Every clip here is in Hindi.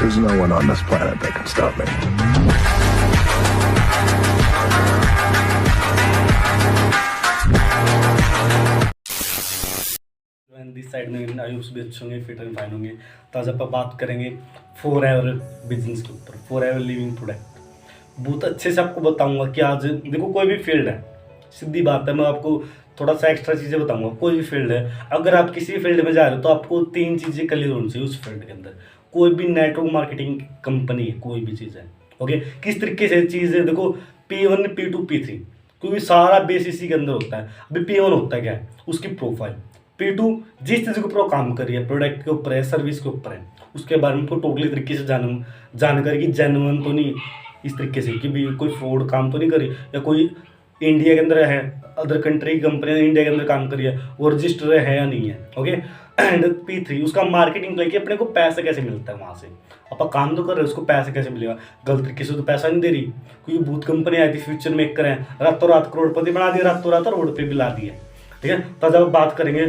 There's no one on this planet that can stop me. This side में आयुष भी अच्छे होंगे, फिट एंड फाइन होंगे। तो आज आप बात करेंगे फॉरएवर बिजनेस के ऊपर, फॉरएवर लिविंग प्रोडक्ट। बहुत अच्छे से आपको बताऊंगा कि आज देखो कोई भी फील्ड है, सीधी बात है, मैं आपको थोड़ा सा एक्स्ट्रा चीज़ें बताऊंगा। कोई भी फील्ड है, अगर आप किसी फील्ड में जा रहे हो तो आपको 3 चीज़ें क्लियर होनी चाहिए उस फील्ड के अंदर। कोई भी नेटवर्क मार्केटिंग कंपनी है, कोई भी चीज़ है, ओके, किस तरीके से चीज़ है, देखो P1 P2 P3, क्योंकि सारा बेस इसी के अंदर होता है। अभी P1 होता है क्या है, उसकी प्रोफाइल। P2 जिस चीज़ के ऊपर काम कर रही है, प्रोडक्ट के ऊपर है, सर्विस के ऊपर है, उसके बारे में आपको टोटली तरीके से जानकारी की जेन्युइन तो नहीं, इस तरीके से कि भी कोई फ्रॉड काम तो नहीं करी, या कोई इंडिया के अंदर है, अदर कंट्री की कंपनी इंडिया के अंदर काम कर रही है, वो रजिस्टर है या नहीं है, ओके। एंड P3 उसका मार्केटिंग प्ले कि अपने को पैसा कैसे मिलता है वहाँ से, आप काम तो कर रहे हो, उसको पैसा कैसे मिलेगा। गलत तरीके से तो पैसा नहीं दे रही, क्योंकि बहुत कंपनी आई थी फ्यूचर मेकर हैं, रातों रात करोड़पति बना दिया, रातों रात रोड पे भी ला दिए, ठीक है। तो जब बात करेंगे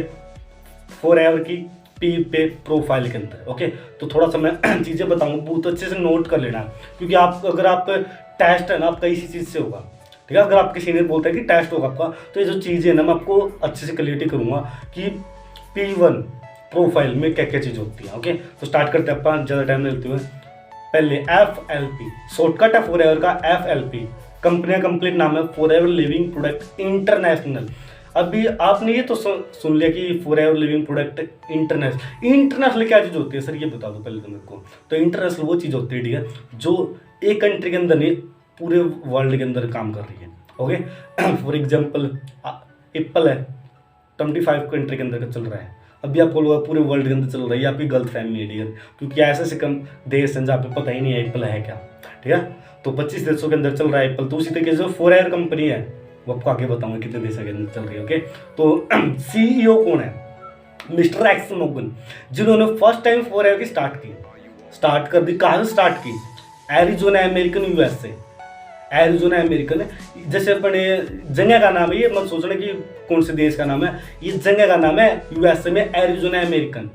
फॉरएवर की पी पे प्रोफाइल के अंदर, ओके, तो थोड़ा सा मैं चीज़ें बताऊंगा, बहुत अच्छे से नोट कर लेना, क्योंकि आप अगर आप टेस्ट है ना, आपका इसी चीज़ से होगा, ठीक है। अगर आपके सीनियर बोलता है कि टेस्ट होगा आपका, तो ये जो चीज़ें है ना, मैं आपको अच्छे से क्लियरिटी करूंगा कि P1 प्रोफाइल में क्या क्या चीज़ होती है, ओके। तो स्टार्ट करते हैं, अपन ज़्यादा टाइम लेते हुए। पहले FLP शॉर्टकट है फॉरएवर का, FLP कंपनी का कंप्लीट नाम है फॉरएवर लिविंग प्रोडक्ट इंटरनेशनल। अभी आपने ये तो सुन लिया कि फॉरएवर लिविंग प्रोडक्ट इंटरनेशनल क्या चीज़ होती है सर, ये बता दो पहले तो मेरे को। तो इंटरनेशनल वो चीज़ होती है, ठीक है, जो एक कंट्री के अंदर नहीं पूरे वर्ल्ड के अंदर काम कर रही है, ओके। फॉर एग्जांपल एप्पल है, 25 कंट्री के अंदर का चल रहा है। अभी आपको लोग पूरे वर्ल्ड के अंदर चल रहा है, आपकी गलत फहमी है, ठीक है, क्योंकि ऐसे से कम देश हैं जहाँ पे पता ही नहीं है एप्पल है क्या, ठीक है। तो 25 देशों के अंदर चल रहा है एप्पल। तो उसी तरीके से फॉरएवर कंपनी है, वो आपको आगे बताऊंगा कितने देशों के अंदर चल रही है, ओके। तो CEO कौन है, मिस्टर एक्स मोगन, जिन्होंने फर्स्ट टाइम फॉरएवर की स्टार्ट कर दी। कहाँ से स्टार्ट की, Arizona American USA, Arizona American है। जैसे अपने जगह का नाम है, ये मत सोचना कि कौन से देश का नाम है, ये जगह का नाम है USA में एरिजोना अमेरिकन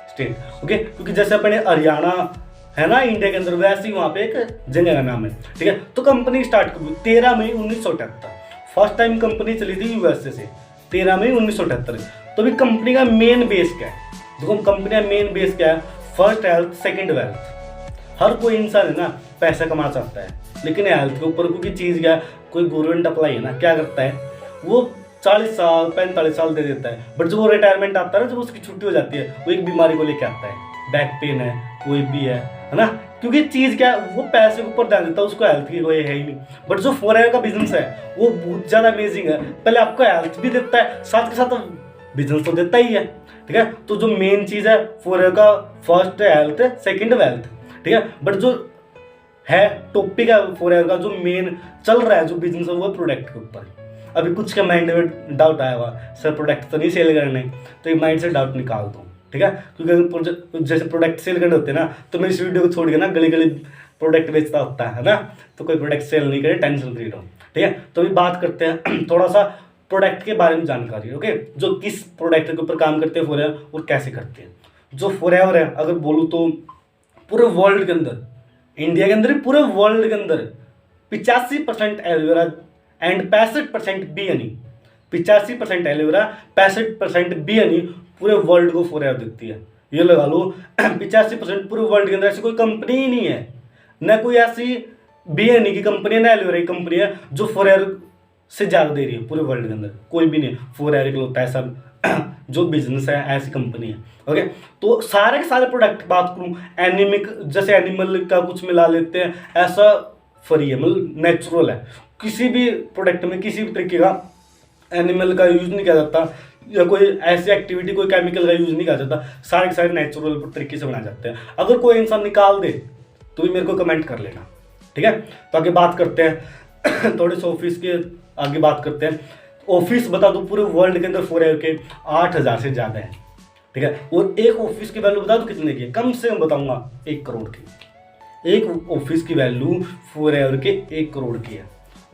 स्टेट, ओके। क्योंकि जैसे अपने हरियाणा है ना इंडिया के अंदर, वैसे ही वहाँ पे एक जगह का नाम है, ठीक है। तो कंपनी स्टार्ट की 13 मई 1978, फर्स्ट टाइम कंपनी चली थी USA से 13 मई 1978। तो अभी कंपनी का मेन बेस क्या है, देखो कंपनी का मेन बेस क्या है, फर्स्ट हेल्थ सेकंड वेल्थ। हर कोई इंसान है ना पैसा कमा चाहता है, लेकिन हेल्थ के ऊपर क्योंकि चीज़ क्या है, कोई गवर्नमेंट अप्लाई है ना, क्या करता है वो 40 साल 45 साल दे देता है, बट जब वो रिटायरमेंट आता है ना, जब उसकी छुट्टी हो जाती है, वो एक बीमारी को लेके आता है, बैक पेन है, कोई भी है ना, क्योंकि चीज़ क्या है, वो पैसे के ऊपर ध्यान देता है, उसको हेल्थ की कोई है ही नहीं। बट जो फॉरएवर का बिजनेस है वो बहुत ज़्यादा अमेजिंग है, पहले आपको हेल्थ भी देता है, साथ के साथ बिजनेस तो देता ही है, ठीक है। तो जो मेन चीज़ है फॉरएवर का, फर्स्ट हेल्थ सेकेंड वेल्थ, ठीक है। बट जो है टॉपिक है फॉरएवर का, जो मेन चल रहा है जो बिजनेस है, वो प्रोडक्ट के ऊपर। अभी कुछ के माइंड में डाउट आया हुआ, सर प्रोडक्ट तो नहीं सेल करने, तो ये माइंड से डाउट निकाल दो, ठीक है। क्योंकि जैसे प्रोडक्ट सेल करने होते हैं ना, तो मैं इस वीडियो को छोड़ के ना गली गली प्रोडक्ट बेचता होता है ना, तो कोई प्रोडक्ट सेल नहीं करे, टेंशन फ्री रहो, ठीक है। तो अभी बात करते हैं थोड़ा सा प्रोडक्ट के बारे में जानकारी, ओके, जो किस प्रोडक्ट के ऊपर काम करते हैं फॉरएवर और कैसे करते हैं। जो फॉरएवर है अगर बोलूँ तो पूरे वर्ल्ड के अंदर, इंडिया के अंदर पूरे वर्ल्ड के अंदर 85% aloe vera and 65% B Honey, 85% aloe vera 65% B Honey पूरे वर्ल्ड को फॉरएवर देती है। ये लगा लो 85% पूरे वर्ल्ड के अंदर ऐसी कोई कंपनी ही नहीं है, न कोई ऐसी बी हनी की कंपनी है, न एलोवेरा की कंपनी है जो फॉरएवर से ज़्यादा दे रही है पूरे वर्ल्ड के अंदर, कोई भी नहीं। फॉरएवर इकलौता ऐसा जो बिजनेस है, ऐसी कंपनी है, ओके। तो सारे के सारे प्रोडक्ट बात करूँ, एनिमिक जैसे एनिमल का कुछ मिला लेते हैं, ऐसा फ्री है, मतलब नेचुरल है, किसी भी प्रोडक्ट में किसी भी तरीके का एनिमल का यूज़ नहीं किया जाता, या कोई ऐसी एक्टिविटी कोई केमिकल का यूज़ नहीं किया जाता, सारे के सारे नेचुरल तरीके से बनाए जाते हैं। अगर कोई इंसान निकाल दे तो भी मेरे को कमेंट कर लेना, ठीक है। तो आगे बात करते हैं थोड़ी सी ऑफिस के आगे बात करते हैं। ऑफिस बता दो पूरे वर्ल्ड के अंदर फॉरएवर के 8000 से ज़्यादा है, ठीक है। और एक ऑफिस की वैल्यू बता दो कितने की है, कम से कम बताऊंगा 1 करोड़ की। एक ऑफिस की वैल्यू फॉरएवर के 1 करोड़ की है,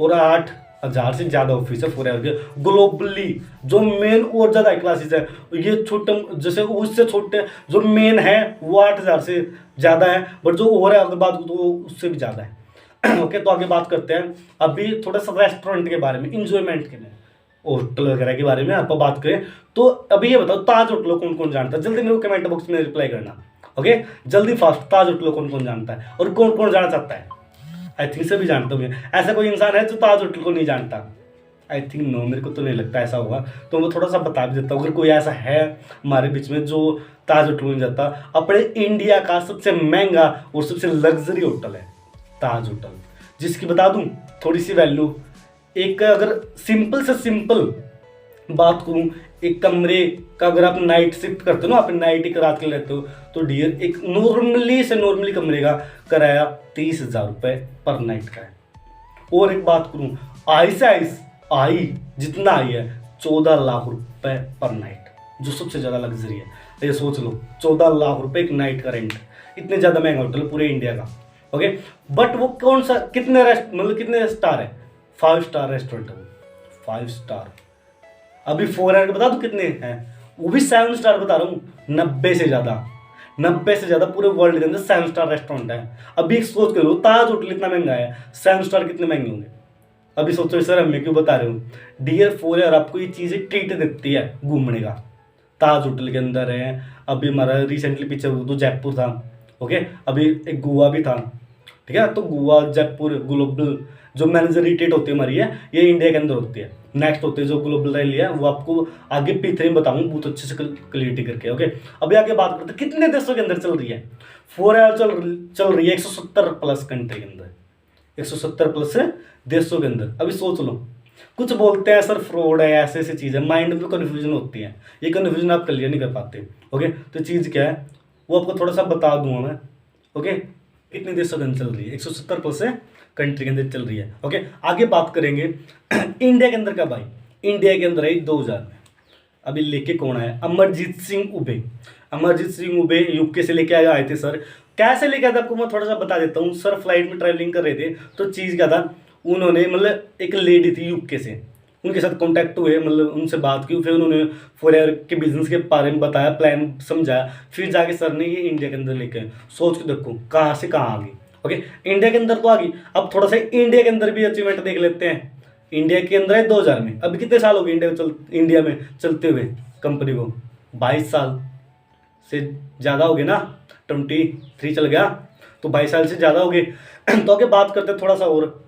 और 8 1000 से ज़्यादा ऑफिस है फॉरएवर के ग्लोबली। जो मेन और ज़्यादा क्लासेस है, ये छोटे जैसे उससे छोटे जो मेन है वो 8000 से ज़्यादा है, बट जो और है अगर बात तो उससे भी ज़्यादा है। ओके, तो आगे बात करते हैं अभी थोड़ा सा रेस्टोरेंट के बारे में, इंजॉयमेंट के लिए, होटल वगैरह के बारे में आप बात करें तो अभी ये बताओ ताज होटल कौन कौन जानता है? जल्दी मेरे को कमेंट बॉक्स में रिप्लाई करना। ओके, जल्दी फास्ट, ताज होटल कौन कौन जानता है और कौन कौन जाना चाहता है? आई थिंक सभी जानते होंगे। ऐसा कोई इंसान है जो ताज होटल को नहीं जानता? आई थिंक नो, मेरे को तो नहीं लगता ऐसा होगा। तो मैं थोड़ा सा बता भी देता हूँ, अगर कोई ऐसा है हमारे बीच में जो ताज होटल को नहीं जाता। अपने इंडिया का सबसे महंगा और सबसे लग्जरी होटल है ताज होटल, जिसकी बता दूँ थोड़ी सी वैल्यू। एक अगर सिंपल से सिंपल बात करूँ, एक कमरे का अगर आप नाइट शिफ्ट करते हो ना, आप नाइट एक रात के लिए लेते हो, तो डियर एक नॉर्मली कमरे का किराया 30,000 रुपये पर नाइट का है। और एक बात करूँ, आई जितना आई है 14 लाख रुपए पर नाइट, जो सबसे ज़्यादा लग्जरी है। ये सोच लो 14 लाख रुपए एक नाइट का रेंट, इतने ज़्यादा महंगा होटल पूरे इंडिया का। ओके, बट वो कौन सा कितने स्टार है? 5 स्टार रेस्टोरेंट है वो, 5 स्टार। अभी 4 के बता दो कितने हैं, वो भी 7 स्टार बता रहा हूँ। 90 से ज़्यादा पूरे वर्ल्ड के अंदर 7 स्टार रेस्टोरेंट है। अभी एक सोच करो, ताज होटल इतना महंगा है, 7 स्टार कितने महंगे होंगे? अभी सोचो सर हमें क्यों बता रहे हो? डियर 4 आपको ये चीज़ें ट्रीट देती है घूमने का। ताज होटल के अंदर है, अभी हमारा रिसेंटली पीछे तो जयपुर था। ओके, अभी एक गोवा भी था। ठीक है, तो गोवा जयपुर ग्लोबल जो मैनेजर रिटेट होती है हमारी है, ये इंडिया के अंदर होती है। नेक्स्ट होती है जो ग्लोबल रैली है, वो आपको आगे P3 में बताऊंगा बहुत अच्छे से क्लियरिटी करके। ओके, अभी आगे बात करते हैं कितने देशों के अंदर चल रही है 4 चल रही है 170 प्लस कंट्री के अंदर, 170 प्लस देशों के अंदर। अभी सोच लो, कुछ बोलते हैं सर फ्रॉड है, ऐसे ऐसी चीज़ है, माइंड में कन्फ्यूजन होती है, ये कन्फ्यूजन आप क्लियर नहीं कर पाते। ओके, तो चीज़ क्या है वो आपको थोड़ा सा बता दूंगा मैं। ओके, कितने देशों के अंदर चल रही है? 170 प्लस कंट्री के अंदर चल रही है। ओके, आगे बात करेंगे इंडिया के अंदर का। भाई इंडिया के अंदर है 2000 में। अभी लेके कौन आया? अमरजीत सिंह उबे यूके से लेके आए थे सर। कैसे लेके आए थे आपको मैं थोड़ा सा बता देता हूँ सर। फ्लाइट में ट्रैवलिंग कर रहे थे तो चीज़ क्या था, उन्होंने मतलब एक लेडी थी यूके से, उनके साथ कांटेक्ट हुए, मतलब उनसे बात की, फिर उन्होंने फॉरएवर के बिजनेस के बारे में बताया, प्लान समझाया, फिर जाके सर ने ये इंडिया के अंदर लेके आए। सोच के देखो कहाँ से कहाँ आ गई। ओके, इंडिया के अंदर तो आ गई। अब थोड़ा सा इंडिया के अंदर भी अचीवमेंट देख लेते हैं। इंडिया के अंदर है 2000 में। अभी कितने साल हो गए इंडिया में चलते हुए कंपनी को? 22 साल से ज़्यादा हो गए ना, 23 चल गया तो 22 साल से ज़्यादा हो गए। तो आगे बात करते हैं थोड़ा सा और।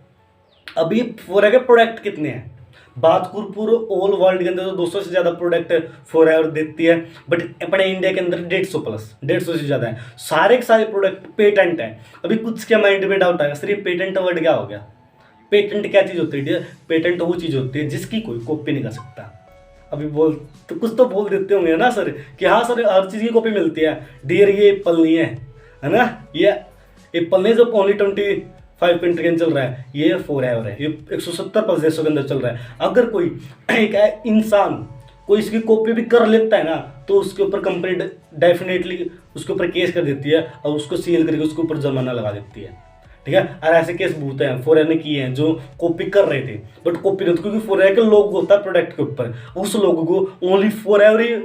अभी फॉरएवर के प्रोडक्ट कितने हैं? बात करूँ पूरे ऑल वर्ल्ड के अंदर तो 200 से ज़्यादा प्रोडक्ट फॉरएवर देती है, बट अपने इंडिया के अंदर 150 प्लस, 150 से ज़्यादा है। सारे के सारे प्रोडक्ट पेटेंट है। अभी कुछ क्या माइंड में डाउट आएगा, सर ये पेटेंट वर्ड क्या हो गया? पेटेंट क्या चीज़ होती है? पेटेंट वो चीज़ होती है जिसकी कोई कॉपी नहीं कर सकता। अभी बोल तो कुछ तो बोल देते होंगे ना सर कि हाँ सर हर चीज़ की कॉपी मिलती है। डियर ये एप्पल नहीं है ना, ये एप्पल नहीं जो ओनली 25 कंट्री के अंदर चल रहा है, ये फॉरएवर है, ये 170 प्लस देशों के अंदर चल रहा है। अगर कोई एक इंसान कोई इसकी कॉपी भी कर लेता है ना तो उसके ऊपर कंपनी डेफिनेटली उसके ऊपर केस कर देती है और उसको सील करके उसके ऊपर जुर्माना लगा देती है। ठीक है, और ऐसे केस बहुत हैं फॉरएवर ने किए हैं जो कॉपी कर रहे थे बट कॉपी नहीं, क्योंकि फॉरएवर का लोगो होता है प्रोडक्ट के ऊपर, उस लोगो को ओनली फॉरएवर ही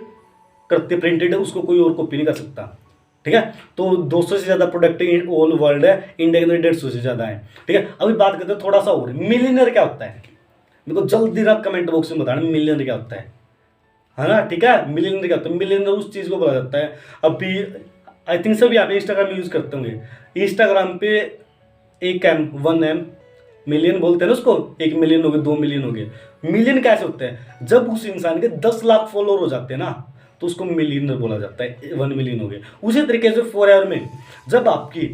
करते प्रिंटेड है, उसको कोई और कॉपी नहीं कर सकता। ठीक है, तो 200 से ज़्यादा प्रोडक्ट ऑल वर्ल्ड है, इंडिया के अंदर 150 से ज़्यादा है। ठीक है, अभी बात करते हैं थोड़ा सा और, मिलियनर क्या होता है? मेरे को जल्दी आप कमेंट बॉक्स में बताना मिलियनर क्या होता है ना। ठीक है, मिलियनर क्या होता है? मिलियनर उस चीज़ को बोला जाता है। अभी आई थिंक सभी आप इंस्टाग्राम यूज़ करते होंगे, इंस्टाग्राम पे 1M मिलियन बोलते हैं ना उसको, 1 मिलियन हो गए, 2 मिलियन हो गए। मिलियन कैसे होते हैं? जब उस इंसान के 10 लाख फॉलोअर हो जाते हैं ना तो उसको मिलियनर बोला जाता है, 1 मिलियन हो गए। उसी तरीके से फॉरएवर में जब आपकी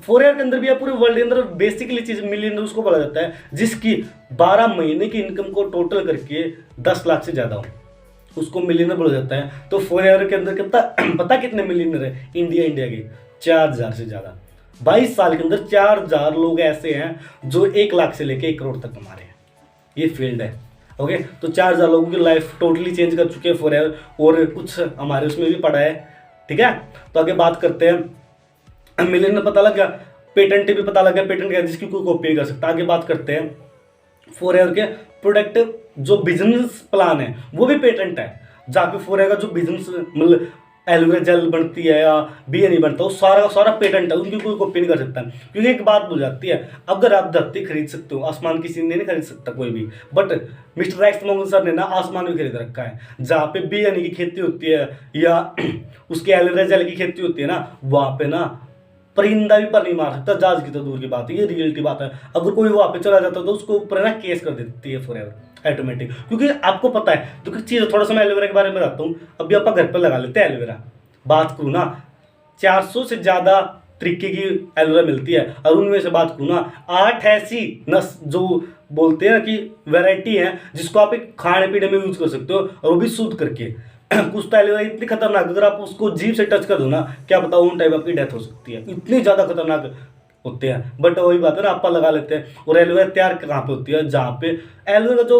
फॉरएवर के अंदर भी पूरे वर्ल्ड के अंदर बेसिकली चीज मिलियनर उसको बोला जाता है जिसकी 12 महीने की इनकम को टोटल करके 10 लाख से ज़्यादा हो, उसको मिलियनर बोला जाता है। तो फॉरएवर के अंदर कितना पता कितने मिलियनर है इंडिया के? 4000 से ज़्यादा। 22 साल के अंदर 4000 लोग ऐसे हैं जो 1 लाख से लेके 1 करोड़ तक कमा रहे हैं। ये फील्ड है। ओके, तो 4000 लोगों की लाइफ टोटली चेंज कर चुके हैं फॉरएवर, और कुछ हमारे उसमें भी पड़ा है। ठीक है, तो आगे बात करते हैं। मिलियन में पता लग गया, पेटेंट भी पता लग गया, पेटेंट क्या जिसकी कोई कॉपी नहीं कर सकता। आगे बात करते हैं फोर एवर के प्रोडक्ट जो बिजनेस प्लान है वो भी पेटेंट है। जहाँ पे फोर एवर का जो बिजनेस मतलब एलोवेरा जेल बनती है या बी नहीं बनता, वो सारा का सारा पेटेंट है, उनकी कोई कॉपी नहीं कर सकता। क्योंकि एक बात हो जाती है, अगर आप धरती खरीद सकते हो, आसमान किसी ने नहीं खरीद सकता कोई भी, but mister x Mangal sir ने ना आसमान भी खरीद रखा है। जहाँ पे बी की खेती होती है या उसके एलोवेरा जेल की खेती होती है ना, वहाँ पे ना परिंदा भी पर नहीं मार सकता, जहाज की तो दूर की बात है, ये रियलिटी बात है। अगर कोई वहाँ पे चला जाता तो उसको ऊपर ना केस कर देती है फॉर एवर ऑटोमेटिक। क्योंकि आपको पता है, तो कुछ चीज़ थोड़ा सा मैं एलोवेरा के बारे में बताता हूँ। अभी आप घर पर लगा लेते हैं एलोवेरा, बात करूँ ना 400 से ज़्यादा तरीके की एलोवेरा मिलती है, और उनमें से बात करूँ ना 8 ऐसी नस जो बोलते हैं कि वैरायटी है जिसको आप एक खाने पीने में यूज कर सकते हो, और वो भी शुद्ध करके। कुछ तो एलोवेरा इतनी खतरनाक, अगर आप उसको जीभ से टच कर दो ना, क्या बताओ उन टाइम आपकी डेथ हो सकती है, इतनी ज़्यादा खतरनाक होते हैं। बट वही बात है ना, आप लगा लेते हैं। और एलोवेरा तैयार कहाँ पे होती है, जहाँ पे एलोवेरा जो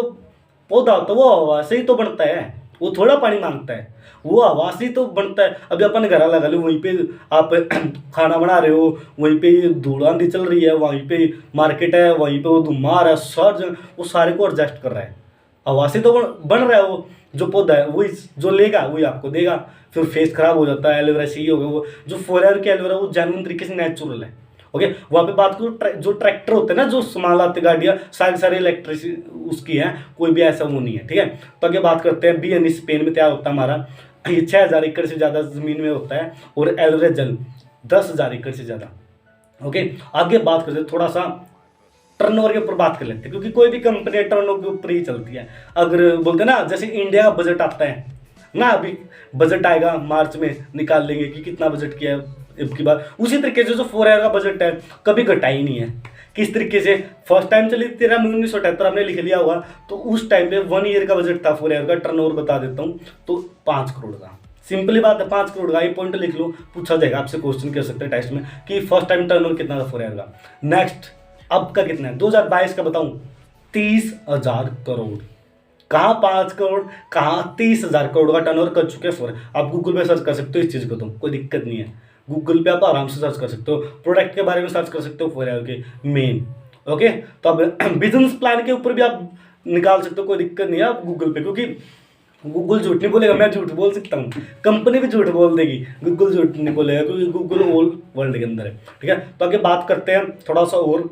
पौधा होता है वो हवा से ही तो बनता है, वो थोड़ा पानी मांगता है, वो हवा से ही तो बनता है। अभी अपन घर लगा लो, वहीं पे आप खाना बना रहे हो, वहीं पे धूल आंधी चल रही है, वहीं पे मार्केट है, वहीं पे वो धुआं आ रहा है, सर वो सारे को एडजस्ट कर रहा है, हवा से तो बन रहा है। वो जो पौधा है वही जो लेगा वही आपको देगा। फिर फेस खराब हो जाता है, एलोवेरा से ही हो गया। वो जो फोर के एलोवेरा वो जेन्युइन तरीके से नेचुरल है। ओके, वहाँ पे बात करूँ जो ट्रैक्टर होते हैं ना, जो सामान लाते गाड़ियाँ, सारी सारी इलेक्ट्रिक उसकी है, कोई भी ऐसा वो नहीं है। ठीक है, तो आगे बात करते हैं। बी स्पेन में तैयार होता है हमारा, ये 6000 एकड़ से ज़्यादा ज़मीन में होता है, और एलोवेरा जेल 10,000 एकड़ से ज़्यादा। ओके, आगे बात करते हैं थोड़ा सा टर्नओवर के ऊपर बात कर लेते हैं, क्योंकि कोई भी कंपनी टर्नओवर के ऊपर ही चलती है। अगर बोलते हैं ना, जैसे इंडिया का बजट आता है ना, अभी बजट आएगा मार्च में, निकाल लेंगे कि कितना बजट किया है अब की बार, उसी तरीके से जो 4 ईयर का बजट है कभी घटा ही नहीं है। किस तरीके से फर्स्ट टाइम चली 13 मई 1978 आपने लिख लिया होगा, तो उस टाइम पे 1 ईयर का बजट था 4 ईयर का। टर्नओवर बता देता हूँ, तो 5 करोड़ का। सिंपली बात है, 5 करोड़ का, ये पॉइंट लिख लो, पूछा जाएगा आपसे, क्वेश्चन कर सकते हैं टेस्ट में कि फर्स्ट टाइम टर्नओवर कितना था 4 ईयर का। नेक्स्ट, अब का कितना है 2022 का बताऊं, 30,000 करोड़। कहाँ 5 करोड़, कहाँ 30,000 करोड़ का टर्नओवर कर चुके हैं फोर। आप गूगल पे सर्च कर सकते हो इस चीज़ को, तो कोई दिक्कत नहीं है, गूगल पे आप आराम से सर्च कर सकते हो, प्रोडक्ट के बारे में सर्च कर सकते हो फोर एवर के मेन। ओके, तो अब बिजनेस प्लान के ऊपर भी आप निकाल सकते हो, कोई दिक्कत नहीं है आप गूगल पे, क्योंकि गूगल झूठ नहीं बोलेगा, मैं झूठ बोल सकता हूँ, कंपनी भी झूठ बोल देगी, गूगल झूठ नहीं बोलेगा, क्योंकि गूगल ऑल वर्ल्ड के अंदर है। ठीक है, तो आगे बात करते हैं थोड़ा सा और,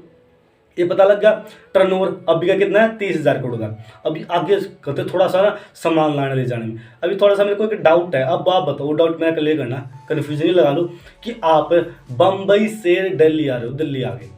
ये पता लग गया टर्नओवर अभी का कितना है 30,000 करोड़ का। अभी आगे करते थोड़ा सा ना सामान लाने ले जाने में, अभी थोड़ा सा मेरे को एक डाउट है, अब आप बताओ, डाउट मेरा क्लियर करना, कन्फ्यूजन ही लगा लो कि आप बम्बई से दिल्ली आ रहे हो, दिल्ली आ गए,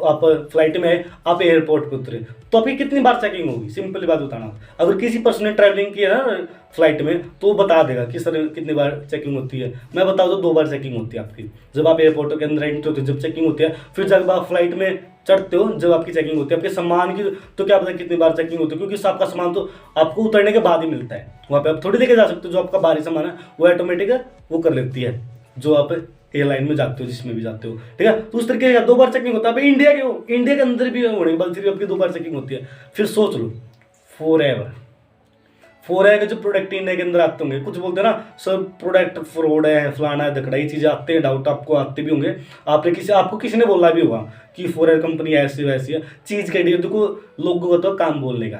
आप फ्लाइट में आए, आप एयरपोर्ट पे उतरे, तो आपकी कितनी बार चेकिंग होगी? सिंपली बात बताना। अगर किसी पर्सन ने ट्रैवलिंग किया है ना फ्लाइट में, तो वो बता देगा कि सर कितनी बार चेकिंग होती है। मैं बता दूँ 2 बार चेकिंग होती है आपकी, जब आप एयरपोर्ट के अंदर एंट्री होते हो जब चेकिंग होती है, फिर जब आप फ्लाइट में चढ़ते हो जब आपकी चेकिंग होती है। आपके सामान की तो क्या पता कितनी बार चेकिंग होती है, क्योंकि आपका सामान तो आपको उतरने के बाद ही मिलता है, वहाँ पे आप थोड़ी लेके जा सकते हो। जो आपका भारी सामान है वो ऑटोमेटिक वो कर लेती है, जो आप एयरलाइन में जाते हो, जिसमें भी जाते हो। ठीक है, तो उस तरीके का 2 बार चेकिंग होता है। भाई इंडिया के हो, इंडिया के अंदर भी होने के बाद फिर आपकी 2 बार चेकिंग होती है। फिर सोच लो फोर एवर के जो प्रोडक्ट इंडिया के अंदर आते होंगे, कुछ बोलते हैं ना सर प्रोडक्ट फ्रॉड है, फलाना है, धकड़ा, ये चीज़ें आते हैं, डाउट आपको आते भी होंगे। आपको किसी ने बोला भी होगा कि फोर एवर कंपनी ऐसी वैसी है, चीज़ के लिए देखो लोगों को तो काम बोलने का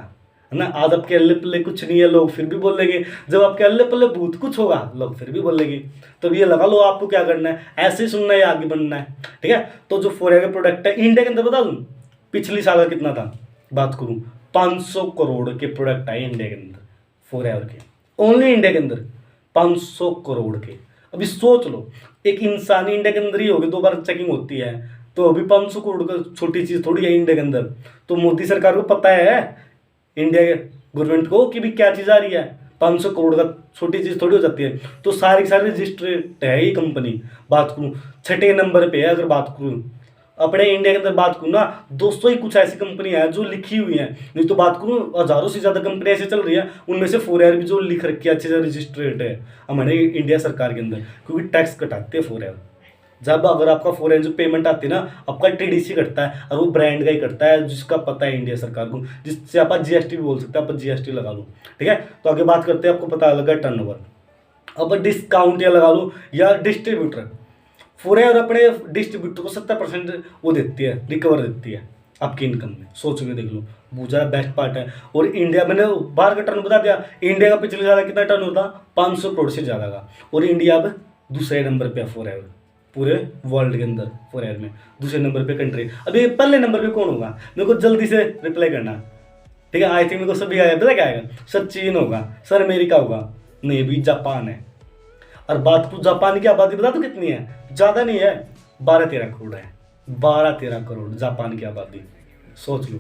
है ना। आज आपके अल्ले पल्ले कुछ नहीं है, लोग फिर भी बोलेंगे, जब आपके अल्ले पल्ले बहुत कुछ होगा लोग फिर भी बोलेंगे। तो ये लगा लो आपको क्या करना है, ऐसे सुनना है, आगे बढ़ना है। ठीक है, तो जो फोर एवर प्रोडक्ट है इंडिया के अंदर, बता दूँ पिछली साल का कितना था, बात करूँ 500 करोड़ के प्रोडक्ट आए इंडिया के अंदर फोर एवर के, ओनली इंडिया के अंदर 500 करोड़ के। अभी सोच लो, एक इंसान इंडिया के अंदर ही होगी, 2 बार चेकिंग होती है, तो अभी 500 करोड़ का छोटी चीज़ थोड़ी है इंडिया के अंदर। तो मोदी सरकार को पता है, इंडिया के गवर्नमेंट को, कि भी क्या चीज़ आ रही है, 500 करोड़ का छोटी चीज़ थोड़ी हो जाती है। तो सारी रजिस्ट्रेड है ये कंपनी। बात करूँ 6ठे नंबर पे है, अगर बात करूँ अपने इंडिया के अंदर बात करूँ ना, 200 ही कुछ ऐसी कंपनी है जो लिखी हुई है, नहीं तो बात करूँ हज़ारों से ज़्यादा कंपनी ऐसे चल रही है, उनमें से फोर एवर भी जो लिख रखी है अच्छे से रजिस्ट्रेड है हमारे इंडिया सरकार के अंदर, क्योंकि टैक्स कटाते हैं फोर एवर। जब अगर आपका फोर एवर जो पेमेंट आती है ना, आपका TDC कटता है, और वो ब्रांड का ही कटता है, जिसका पता है इंडिया सरकार को, जिससे आप GST भी बोल सकते हैं, आप GST लगा लो। ठीक है, तो आगे बात करते हैं, आपको पता लगा टर्नओवर। अब डिस्काउंट या लगा लो या डिस्ट्रीब्यूटर, फोर एवर अपने डिस्ट्रीब्यूटर को 70% वो देती है, रिकवर देती है। आपकी इनकम में, सोच के देख लो, बहुत ज़्यादा बेस्ट पार्ट है। और इंडिया, मैंने बाहर का टर्न बता दिया, इंडिया का पिछले साल कितना टर्न होता, 500 करोड़ से ज़्यादा का, और इंडिया अब दूसरे नंबर पे है फॉरएवर, पूरे वर्ल्ड के अंदर फॉरएवर में दूसरे नंबर पे कंट्री। अभी पहले नंबर पे कौन होगा, मेरे को जल्दी से रिप्लाई करना, ठीक है। आई थिंक मेरे को सभी आया, पता क्या आएगा, सर चीन होगा, सर अमेरिका होगा, नहीं भी जापान है। और बात को जापान की आबादी बता दो कितनी है, ज़्यादा नहीं है, 12-13 करोड़ है, 12-13 करोड़ जापान की आबादी, सोच लो।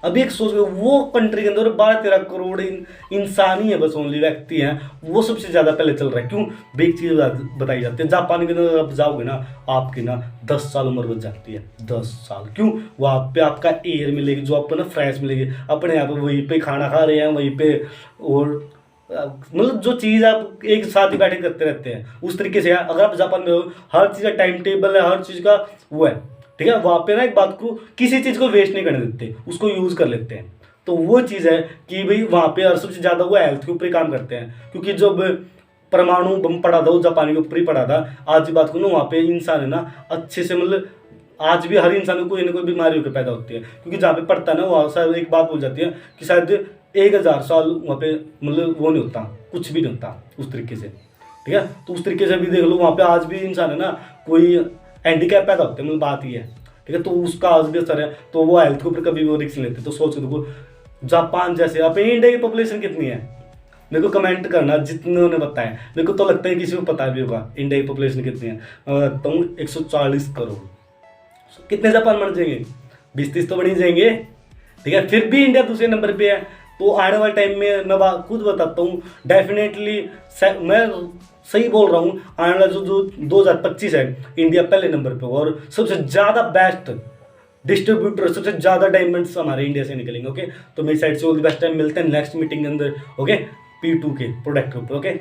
अभी एक सोच लो, वो कंट्री के अंदर 12-13 करोड़ इंसान ही है, बस ओनली व्यक्ति हैं, वो सबसे ज़्यादा पहले चल रहा है। क्यों, बेग चीज़ बताई जाती है, जापान के अंदर आप जाओगे ना, आपकी ना 10 साल उम्र बच जाती है, 10 साल। क्यों, वहाँ पे आपका एयर मिलेगी जो आपको ना फ्रेश मिलेगी, अपने यहाँ पे वहीं पे खाना खा रहे हैं, वहीं पे, और मतलब जो चीज़ आप एक साथ ही बैठे करते रहते हैं, उस तरीके से अगर आप जापान में हो, हर चीज़ का टाइम टेबल है, हर चीज़ का वो है, ठीक है। वहाँ पे ना एक बात को, किसी चीज़ को वेस्ट नहीं करने देते, उसको यूज़ कर लेते हैं। तो वो चीज़ है कि भाई वहाँ पे और सबसे ज़्यादा वो हेल्थ के ऊपर ही काम करते हैं, क्योंकि जब परमाणु बम पड़ा था वो जापान के ऊपर ही पड़ा था। आज की बात को ना, वहाँ पे इंसान है ना अच्छे से, मतलब आज भी हर इंसान को कोई ना कोई बीमारी होकर पैदा होती है, क्योंकि जहाँ पे पड़ता है ना, वहाँ शायद एक बात बोल जाती है कि शायद 1000 साल वहाँ पे मतलब वो नहीं होता, कुछ भी नहीं होता उस तरीके से, ठीक है। तो उस तरीके से भी देख लो, वहाँ पे आज भी इंसान है ना, कोई हैंडीकैप पैदा होते हैं, मतलब बात ही है, ठीक है। तो उसका आज भी असर है, तो वो हेल्थ के ऊपर कभी वो रिस्क लेते। तो सोच के देखो, जापान जैसे, अपनी इंडिया की पॉपुलेशन कितनी है, मेरे को कमेंट करना जितने ने बताया, मेरे को तो लगता है किसी को पता भी होगा इंडिया की पॉपुलेशन कितनी है। मैं बताता हूँ 140 करोड़। कितने जापान बन जाएंगे, 20-30 तो बन ही जाएंगे, ठीक है। फिर भी इंडिया दूसरे नंबर पे है। तो आने वाले टाइम में मैं खुद बताता हूँ, डेफिनेटली मैं सही बोल रहा हूँ, आने वाला जो 2025 है, इंडिया पहले नंबर पे होगा, और सबसे ज़्यादा बेस्ट डिस्ट्रीब्यूटर, सबसे ज़्यादा डायमंड्स हमारे इंडिया से निकलेंगे। ओके, तो मेरी साइड से ऑल द बेस्ट टाइम, मिलते हैं नेक्स्ट मीटिंग के अंदर। ओके, P2 के प्रोडक्ट के ऊपर। ओके,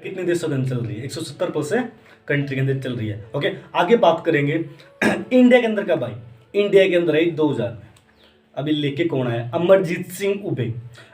कितने देशों के अंदर चल रही है, 170% कंट्री के अंदर चल रही है। ओके, आगे बात करेंगे इंडिया के अंदर का। भाई इंडिया के अंदर है 2000 में, अभी लेके कौन आया, Amarjeet Singh ube.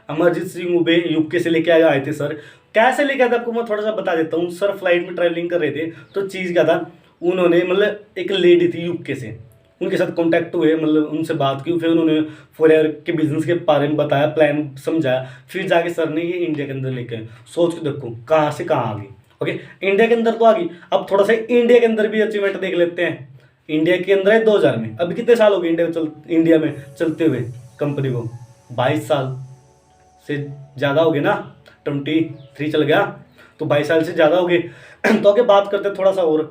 Amarjeet Singh ube UK से लेके आए थे सर। कैसे लेके आए थे आपको मैं थोड़ा सा बता देता हूँ। सर फ्लाइट में ट्रैवलिंग कर रहे थे, तो चीज़ क्या था, उन्होंने मतलब एक लेडी थी यूके से, उनके साथ कांटेक्ट हुए, मतलब उनसे बात की, फिर उन्होंने फॉरएवर के बिजनेस के बारे में बताया, प्लान समझाया, फिर जाके सर ने ये इंडिया के अंदर लेके आए। सोच के देखो कहाँ से कहाँ आ गई। ओके, इंडिया के अंदर तो आ गई। अब थोड़ा सा इंडिया के अंदर भी अचीवमेंट देख लेते हैं। इंडिया के अंदर है 2000 में, अभी कितने साल हो गए इंडिया में चलते हुए कंपनी को, 22 साल से ज़्यादा हो गए ना, 23 चल गया, तो 22 साल से ज़्यादा हो गए। तो आगे बात करते हैं थोड़ा सा और,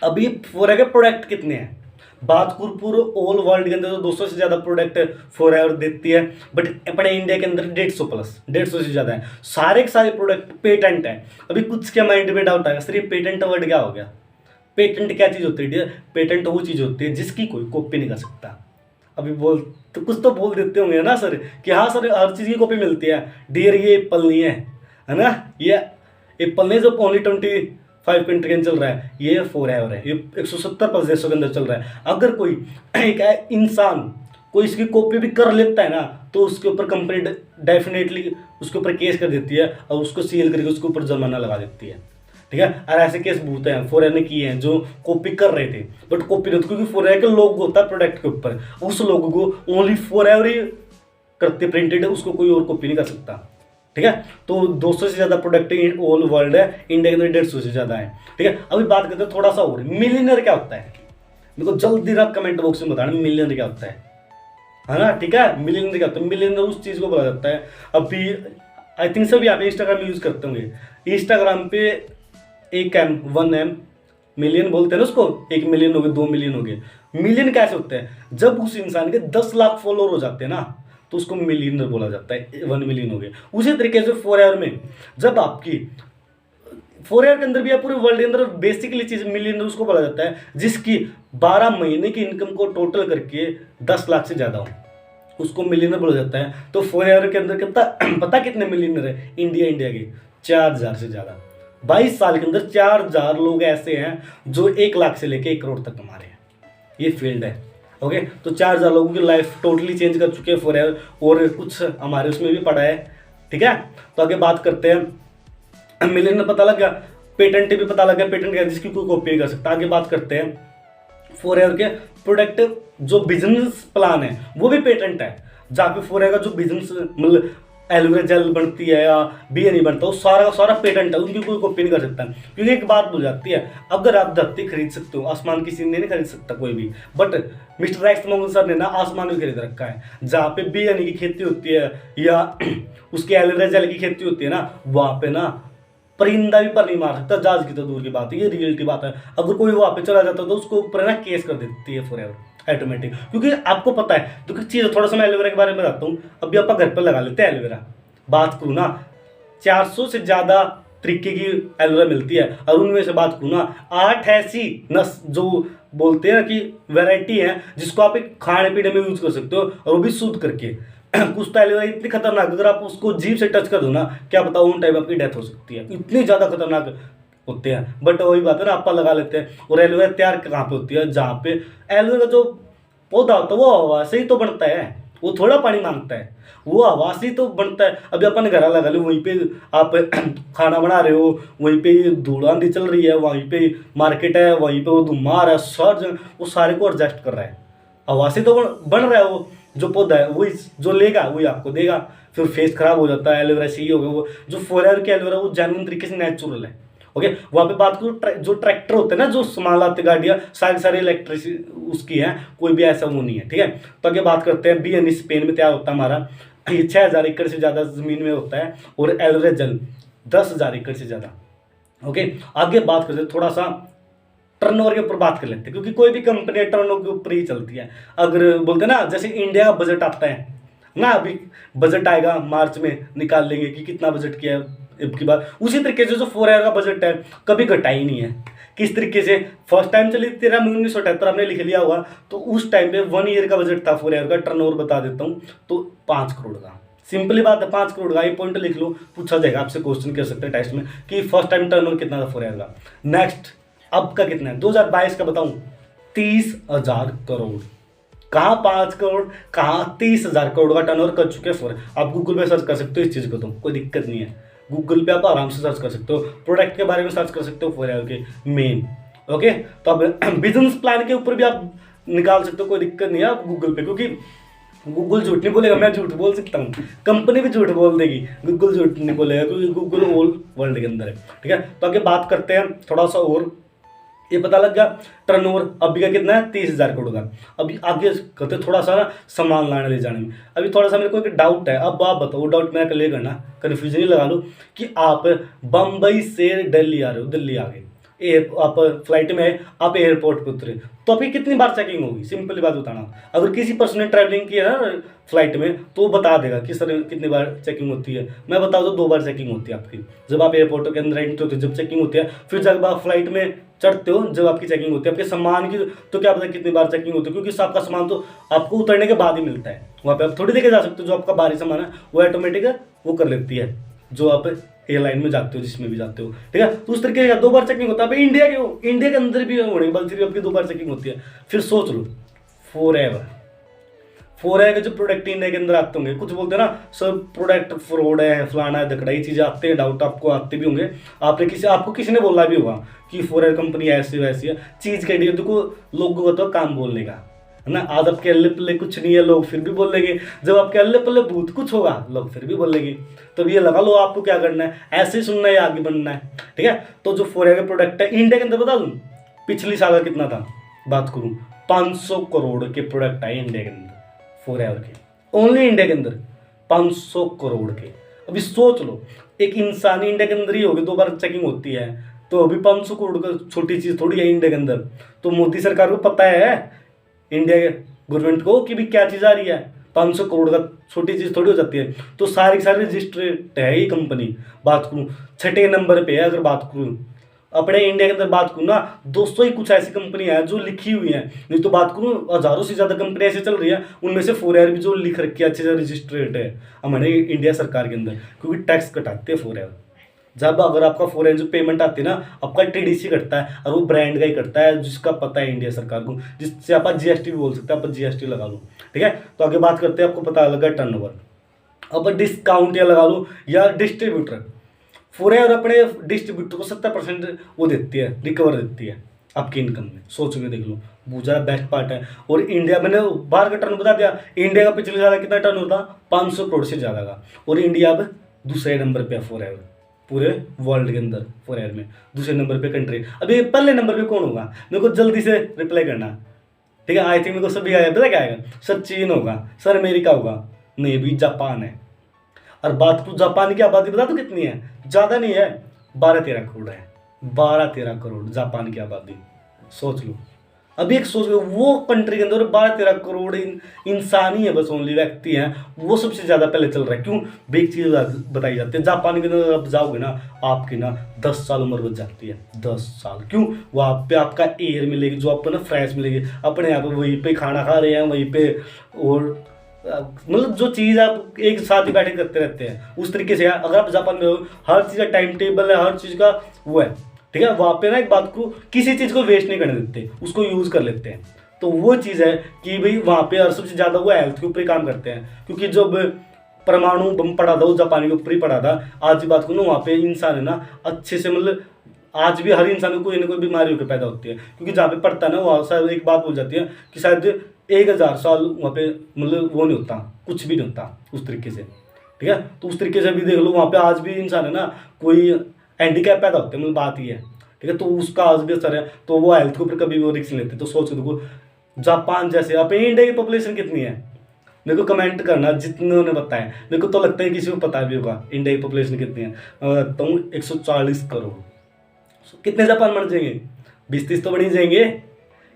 अभी फॉरएवर के प्रोडक्ट कितने हैं, बात करूँ पूरे ऑल वर्ल्ड के अंदर तो 200 से ज़्यादा प्रोडक्ट फॉरएवर देती है, बट अपने इंडिया के अंदर 150 से ज़्यादा है। सारे के सारे प्रोडक्ट पेटेंट है। अभी कुछ के माइंड में डाउट आएगा, सर ये पेटेंट वर्ड क्या हो गया। पेटेंट क्या चीज़ होती है, पेटेंट वो चीज़ होती है जिसकी कोई कॉपी नहीं कर सकता। अभी बोल तो कुछ तो बोल देते होंगे ना सर, कि हाँ सर हर चीज़ की कॉपी मिलती है। डियर ये एप्पल नहीं है ना, ये एप्पल नहीं जो ओनली 25 कंट्री में चल रहा है, ये फॉरएवर है, ये 170 देशों के अंदर चल रहा है। अगर कोई एक इंसान कोई इसकी कॉपी भी कर लेता है ना, तो उसके ऊपर कंपनी डेफिनेटली उसके ऊपर केस कर देती है, और उसको सील करके उसके ऊपर जुर्माना लगा देती है, ठीक है। और ऐसे केस बहुत हैं फॉरएवर ने किए हैं, जो कॉपी कर रहे थे बट कॉपी नहीं, क्योंकि फॉरएवर का लोगो होता है प्रोडक्ट के ऊपर, उस लोगो को ओनली फॉरएवर ही करते प्रिंटेड है, उसको कोई और कॉपी नहीं कर सकता, ठीक है। तो 200 से ज़्यादा प्रोडक्ट ऑल वर्ल्ड है, इंडिया के अंदर 150 से ज़्यादा है, ठीक है। अभी बात करते हैं थोड़ा सा और, मिलियनर क्या होता है, मेरे को जल्दी ना कमेंट बॉक्स में बताना मिलियनर क्या होता है ना, ठीक है। मिलियनर क्या होता है, मिलियनर उस चीज़ को बोला जाता है। अभी आई थिंक सभी यहाँ पे इंस्टाग्राम यूज़ करते होंगे, इंस्टाग्राम पे 1M मिलियन बोलते हैं ना उसको, 1 मिलियन हो गए, 2 मिलियन हो गए। मिलियन कैसे होते हैं, जब उस इंसान के 10 लाख फॉलोअर हो जाते हैं ना, तो उसको मिलियनर बोला जाता है, 1 मिलियन हो गए। उसी तरीके से फॉरएवर में, जब आपकी फॉरएवर के अंदर भी पूरे वर्ल्ड के अंदर बेसिकली चीज मिलियनर उसको बोला जाता है जिसकी 12 महीने की इनकम को टोटल करके 10 लाख से ज़्यादा हो, उसको मिलियनर बोला जाता है। तो फॉरएवर के अंदर कितना पता कितने मिलियनर है इंडिया के, 4000 से ज़्यादा। 22 साल के अंदर 4000 लोग ऐसे हैं जो 1 लाख से लेके 1 करोड़ तक कमा रहे हैं, ये फील्ड है। ओके, तो 4000 लोगों की लाइफ टोटली चेंज कर चुके हैं फॉरएवर, और कुछ हमारे उसमें भी पड़ा है, ठीक है। तो आगे बात करते हैं, मिलियनर पता लग गया, पेटेंट भी पता लग गया, पेटेंट क्या जिसकी कोई कॉपी नहीं कर सकता। आगे बात करते हैं फॉरएवर के प्रोडक्ट जो बिजनेस प्लान है वो भी पेटेंट है। जहाँ पे फॉरएवर का जो बिजनेस मतलब एलोवेरा जेल बनती है या बी नहीं बनता, वो सारा का सारा पेटेंट है, उनकी कोई कॉपी नहीं कर सकता। क्योंकि एक बात हो जाती है, अगर आप धरती खरीद सकते हो, आसमान किसी ने नहीं खरीद सकता कोई भी, but mister x Mohan sir ने ना आसमान भी खरीद रखा है। जहाँ पे बी की खेती होती है या उसके एलोवेरा जेल की खेती होती है ना, वहाँ पे ना परिंदा भी पर नहीं मार सकता, जहाज की तो दूर की बात है, ये रियलिटी बात है। अगर कोई वहाँ पे चला जाता तो उसको ऊपर ना केस कर देती है फॉरएवर ऑटोमेटिक। क्योंकि आपको पता है, तो चीज़ थोड़ा सा मैं एलोवेरा के बारे में बताता हूँ। अभी आप घर पर लगा लेते हैं एलोवेरा, बात करूँ ना 400 से ज़्यादा तरीके की एलोवेरा मिलती है, और उनमें से बात करूँ ना 8 ऐसी नस जो बोलते हैं कि वैरायटी है जिसको आप एक खाने पीने में यूज़ कर सकते हो, और वो भी शुद्ध करके। कुछ तो एलोवेरा इतनी खतरनाक, अगर आप उसको जीभ से टच कर दो ना, क्या बताओ उन टाइम आपकी डेथ हो सकती है, इतनी ज़्यादा खतरनाक होते हैं। बट वही बात है ना, आप लगा लेते हैं। और एलोवेरा तैयार कहाँ पे होती है, जहाँ पे एलोवेरा जो पौधा होता है वो हवा से ही तो बनता है, वो थोड़ा पानी मांगता है, वो हवा से ही तो बनता है। अभी अपन घर लगा लो, वहीं पे आप खाना बना रहे हो, वहीं पे धूल आंधी चल रही है, वहीं पे मार्केट है, वहीं पे वो धुआं आ रहा है, सर वो सारे को एडजस्ट कर रहा है, हवा से तो बन रहा है। वो जो पौधा है वही जो लेगा वही आपको देगा। फिर फेस खराब हो जाता है, एलोवेरा सही हो गया। वो जो फॉरएवर के एलोवेरा वो जेन्युइन तरीके से नेचुरल है। ओके, वहाँ पे बात करूँ जो ट्रैक्टर होते हैं ना, जो सामान लाते गाड़ियाँ, सारी इलेक्ट्रिक उसकी है, कोई भी ऐसा वो नहीं है। ठीक है, तो आगे बात करते हैं। बी स्पेन में तैयार होता है हमारा, ये 6000 एकड़ से ज़्यादा ज़मीन में होता है, और एलोवेरा जेल 10,000 एकड़ से ज़्यादा। ओके, आगे बात करते हैं थोड़ा सा टर्नओवर के ऊपर बात कर लेते हैं, क्योंकि कोई भी कंपनी टर्नओवर के ऊपर ही चलती है। अगर बोलते हैं ना, जैसे इंडिया का बजट आता है ना, अभी बजट आएगा मार्च में, निकाल लेंगे कि कितना बजट किया है अब की बार। उसी तरीके से जो फॉरएवर का बजट है कभी घटा ही नहीं है। किस तरीके से फर्स्ट टाइम चली 13 मई 1978 आपने लिख लिया हुआ, तो उस टाइम पे 1 ईयर का बजट था फॉरएवर का। टर्नओवर बता देता हूँ, तो 5 करोड़ का। सिंपली बात है, 5 करोड़ का। ये पॉइंट लिख लो, पूछा जाएगा आपसे, क्वेश्चन कर सकते हैं टेस्ट में कि फर्स्ट टाइम टर्नओवर कितना था फॉरएवर का। नेक्स्ट, अब का कितना है 2022 का बताऊं, 30,000 करोड़। कहाँ 5 करोड़, कहाँ 30,000 करोड़ का टर्नओवर कर चुके हैं। आप गूगल पे सर्च कर सकते हो इस चीज़ को, तो कोई दिक्कत नहीं है। गूगल पे आप आराम से सर्च कर सकते हो, प्रोडक्ट के बारे में सर्च कर सकते हो फॉरएवर के मेन। ओके, तो अब बिजनेस प्लान के ऊपर भी आप निकाल सकते हो, कोई दिक्कत नहीं है आप गूगल पे, क्योंकि गूगल झूठ नहीं बोलेगा, मैं झूठ बोल सकता हूँ, कंपनी भी झूठ बोल देगी, गूगल झूठ नहीं बोलेगा, क्योंकि गूगल ऑल वर्ल्ड के अंदर है। ठीक है, तो आगे बात करते हैं थोड़ा सा और। ये पता लग गया टर्नओवर अभी का कितना है, 30,000 करोड़ का। अभी आगे करते थोड़ा सा ना सामान लाने ले जाने में। अभी थोड़ा सा मेरे को एक डाउट है, अब आप बताओ, डाउट मेरा क्लियर करना, कन्फ्यूजन ही लगा लो कि आप बम्बई से दिल्ली आ रहे हो, दिल्ली आ गए, आप फ्लाइट में आए, आप एयरपोर्ट पे उतरे, तो आपकी कितनी बार चेकिंग होगी? सिंपली बात बताना। अगर किसी पर्सन ने ट्रैवलिंग किया ना फ्लाइट में, तो वो बता देगा कि सर कितनी बार चेकिंग होती है। मैं बता दूँ, 2 बार चेकिंग होती है आपकी, जब आप एयरपोर्ट के अंदर एंटर होते हो जब चेकिंग होती है, फिर जब आप फ्लाइट में चढ़ते हो जब आपकी चेकिंग होती है। आपके सामान की तो क्या पता कितनी बार चेकिंग होती है, क्योंकि आपका सामान तो आपको उतरने के बाद ही मिलता है। वहाँ पे आप थोड़ी देखे जा सकते हो, जो आपका बाहरी सामान है वो ऑटोमेटिक वो कर लेती है, जो आप एयरलाइन में जाते हो, जिसमें भी जाते हो। ठीक है, तो उस तरीके का 2 बार चेकिंग होता है। इंडिया के अंदर भी होने के बाद फिर आपकी 2 बार चेकिंग होती है। फिर सोच लो, फॉरएवर के जो प्रोडक्ट इंडिया के अंदर आते होंगे, कुछ बोलते हैं ना सर प्रोडक्ट फ्रॉड है, फलाना है, धकड़ा, ये चीज़ें आते हैं, डाउट आपको आते भी होंगे। आपको किसी ने बोला भी होगा कि फॉरएवर कंपनी ऐसी वैसी है, चीज़ के लिए देखो लोगों को तो काम बोलने का है ना। आज आपके अल्ले पल्ले कुछ नहीं है, लोग फिर भी बोलेंगे। जब आपके अल्ले पल्ले भूत कुछ होगा, लोग फिर भी बोलेंगे। तो ये लगा लो आपको क्या करना है, ऐसे ही सुनना है, आगे बढ़ना है। ठीक है, तो जो फॉरएवर प्रोडक्ट है इंडिया के अंदर, बता दूँ पिछली साल का कितना था, बात करूँ 500 करोड़ के प्रोडक्ट आए इंडिया के अंदर फॉरएवर के, ओनली इंडिया के अंदर 500 करोड़ के। अभी सोच लो, एक इंसान इंडिया के अंदर ही होगी, 2 बार चेकिंग होती है, तो अभी 500 करोड़ का छोटी चीज़ थोड़ी है इंडिया के अंदर। तो मोदी सरकार को पता है, इंडिया के गवर्नमेंट को, कि भी क्या चीज़ आ रही है, 500 करोड़ का छोटी चीज़ थोड़ी हो जाती है। तो सारी रजिस्ट्रेड है ये कंपनी। बात करूँ 6ठे नंबर पे है, अगर बात करूँ अपने इंडिया के अंदर बात करूँ ना, 200 ही कुछ ऐसी कंपनी है जो लिखी हुई है। नहीं तो बात करूँ हज़ारों से ज़्यादा कंपनी ऐसे चल रही है, उनमें से फॉरएवर भी जो लिख रखी है अच्छे से रजिस्ट्रेट है हमारे इंडिया सरकार के अंदर, क्योंकि टैक्स कटाते हैं फॉरएवर। जब अगर आपका फॉरएवर जो पेमेंट आती है ना, आपका टीडीसी कटता है, और वो ब्रांड का ही कटता है, जिसका पता है इंडिया सरकार को, जिससे आप जीएसटी भी बोल सकते हैं, आप जीएसटी लगा लो। ठीक है, तो आगे बात करते हैं, आपको पता लगा टर्नओवर। अब डिस्काउंट या लगा लो या डिस्ट्रीब्यूटर, फॉरएवर अपने डिस्ट्रीब्यूटर को 70% वो देती है, रिकवर देती है। आपकी इनकम में, सोच के देख लो, बहुत ज़्यादा बेस्ट पार्ट है। और इंडिया, मैंने बाहर का टर्न बता दिया, इंडिया का पिछले साल कितना टर्न होता, 500 करोड़ से ज़्यादा का, और इंडिया अब दूसरे नंबर पे है फॉर एवर, पूरे वर्ल्ड के अंदर फॉर एवर में दूसरे नंबर पे कंट्री। अभी पहले नंबर पे कौन होगा, मेरे को जल्दी से रिप्लाई करना, ठीक है। आई थिंक मेरे को सभी आया, पता क्या आएगा, सर चीन होगा, सर अमेरिका होगा, नहीं अभी जापान है। और बात को जापान की आबादी बता दो कितनी है, ज़्यादा नहीं है, 12-13 करोड़ है, 12-13 करोड़ जापान की आबादी, सोच लो। अभी एक सोच लो, वो कंट्री के अंदर 12-13 करोड़ इंसान ही है, बस ओनली व्यक्ति हैं, वो सबसे ज़्यादा पहले चल रहा है। क्यों, बेक चीज़ बताई जाती है, जापान के अंदर आप जाओगे ना, आपकी ना 10 साल उम्र बच जाती है, 10 साल। क्यों, वहाँ पे आपका एयर मिलेगी जो आपको ना फ्रेश मिलेगी, अपने यहाँ पे वहीं पे खाना खा रहे हैं वहीं पे, और मतलब जो चीज़ आप एक साथ ही बैठे करते रहते हैं उस तरीके से है। अगर आप जापान में हो, हर चीज़ का टाइम टेबल है, हर चीज़ का वो है, ठीक है। वहाँ पे ना एक बात को, किसी चीज़ को वेस्ट नहीं करने देते, उसको यूज़ कर लेते हैं। तो वो चीज़ है कि भाई वहाँ पे और सबसे ज़्यादा वो हेल्थ के ऊपर ही काम करते हैं, क्योंकि जब परमाणु बम पड़ा था वो जापानी के ऊपर ही पड़ा था। आज की बात को ना, वहाँ पे इंसान है ना अच्छे से, मतलब आज भी हर इंसान को कोई ना कोई बीमारी होकर पैदा होती है, क्योंकि जहाँ पे पड़ता है ना वहाँ शायद एक बात बोल जाती है कि शायद 1000 साल वहाँ पे मतलब वो नहीं होता, कुछ भी नहीं होता उस तरीके से, ठीक है। तो उस तरीके से भी देख लो, वहाँ पे आज भी इंसान है ना कोई हैंडीकैप पैदा होते हैं, मतलब बात ये है, ठीक है। तो उसका आज भी असर है, तो वो हेल्थ के ऊपर कभी वो रिस्क नहीं लेते। तो सोच देखो, जापान जैसे, अपने इंडिया की पॉपुलेशन कितनी है, मेरे को कमेंट करना जितने ने बताया, मेरे को तो लगता है किसी को पता भी होगा इंडिया की पॉपुलेशन कितनी है। मैं बताता हूँ 140 करोड़। कितने जापान बन जाएंगे, 20-30 तो बन ही जाएंगे,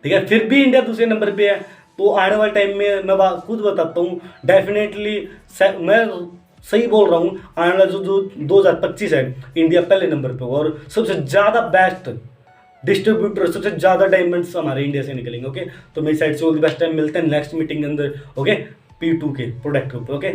ठीक है। फिर भी इंडिया दूसरे नंबर पे है। तो आने वाले टाइम में मैं खुद बताता हूँ, डेफिनेटली मैं सही बोल रहा हूँ, आने वाला जो 2025 है, इंडिया पहले नंबर पे होगा, और सबसे ज़्यादा बेस्ट डिस्ट्रीब्यूटर, सबसे ज़्यादा डायमंड्स हमारे इंडिया से निकलेंगे, ओके। तो मेरी साइड से ऑल द बेस्ट टाइम, मिलते हैं नेक्स्ट मीटिंग के अंदर, ओके, P2 के प्रोडक्ट के ऊपर, ओके।